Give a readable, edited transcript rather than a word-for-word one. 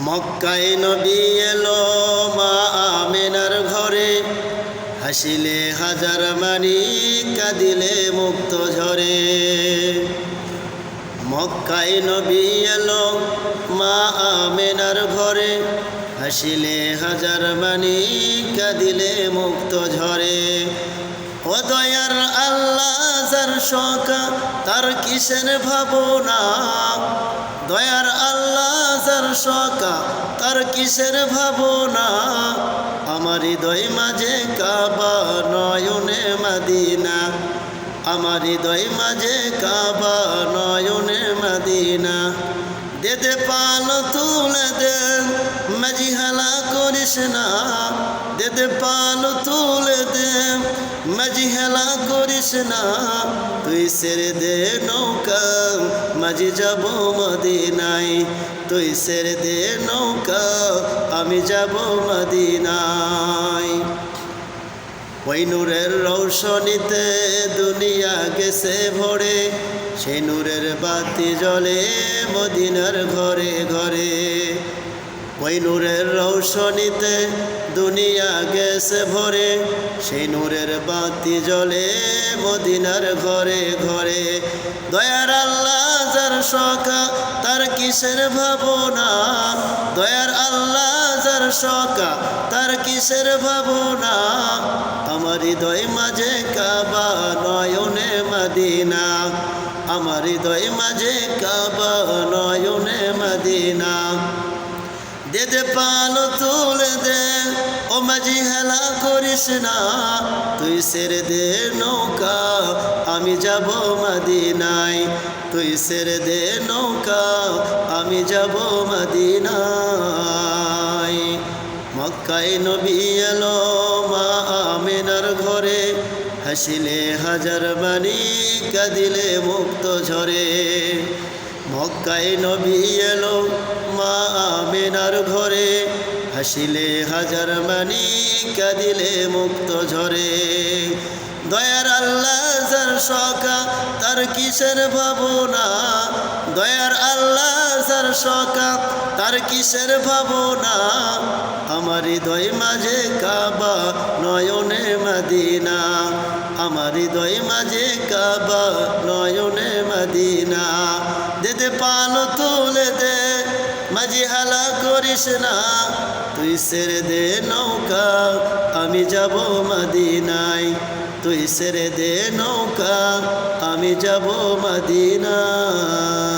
মক্কায় নবী এলো মা আমেনার ঘরে, হাসিলে হাজার মানি কাঁদিলে মুক্ত ঝরে। মক্কায় নবী এলো মা আমেনার ঘরে, হাসিলে হাজার মানি কাঁদিলে মুক্ত ঝরে। ও দয়ার আল্লাহ যার শোকা তার কিসের ভাবনা, দয়ার আল্লাহ যার শোকা তার কিসের ভাবনা। আমার হৃদয় মাঝে কাবা নয়নে মদিনা, আমার হৃদয় মাঝে কাবা নয়নে মদিনা। দে দে পাল তুলে দে মাঝি হেলা করিস না, দে দে পাল তুলে দে মাঝি হেলা করিস না। তুই ছেড়ে দে নৌকা মাঝি যাব মদিনায়, তুই ছেড়ে দে নৌকা আমি যাব মদিনায়। ওই নূরের রৌশনীতে দুনিয়া গেছে ভরে, সেই নূরের বাতি জ্বলে মদিনার ঘরে ঘরে। ওই নূরের রৌশনীতে দুনিয়া গেছে ভরে, সেই নূরের বাতি জ্বলে মদিনার ঘরে ঘরে। দয়ার আল্লাহ যার শোকা তার কিসের ভাবনা, দয়ার আল্লাহ যার শোকা তার কিসের ভাবনা। আমার হৃদয় মাঝে কাবা নয়নে মদিনা, আমার হৃদয় মাঝে কাবা নয়নে মদিনা। দে দে পাল তুলে দে ও মাঝি হেলা করিস না, তুই ছেড়ে দে নৌকা আমি যাব মদিনায়, তুই ছেড়ে দে নৌকা আমি যাব মদিনায়। মক্কায় নবী এলো মা আমেনার ঘরে, হাসিলে হাজার বাণী কাঁদিলে মুক্ত ঝরে। মক্কায় নবী এলো মা আমেনার ঘরে, হাসিলে হাজার বাণী কাঁদিলে মুক্ত ঝরে। দয়ার আল্লাহ যার শোকা তার কিসের ভাবনা, দয়ার আল্লাহ যার শোকা তার কিসের ভাবনা। আমার হৃদয় মাঝে কাবা নয়নে মদিনা, আমার হৃদয় মাঝে কাবা নয়নে মদিনা। দে দে পাল তুলে দে মাঝি হালা করিস না, তুই ছেড়ে দে নৌকা আমি যাব মদিনায়, তুই ছেড়ে দে নৌকা আমি যাব মদিনায়।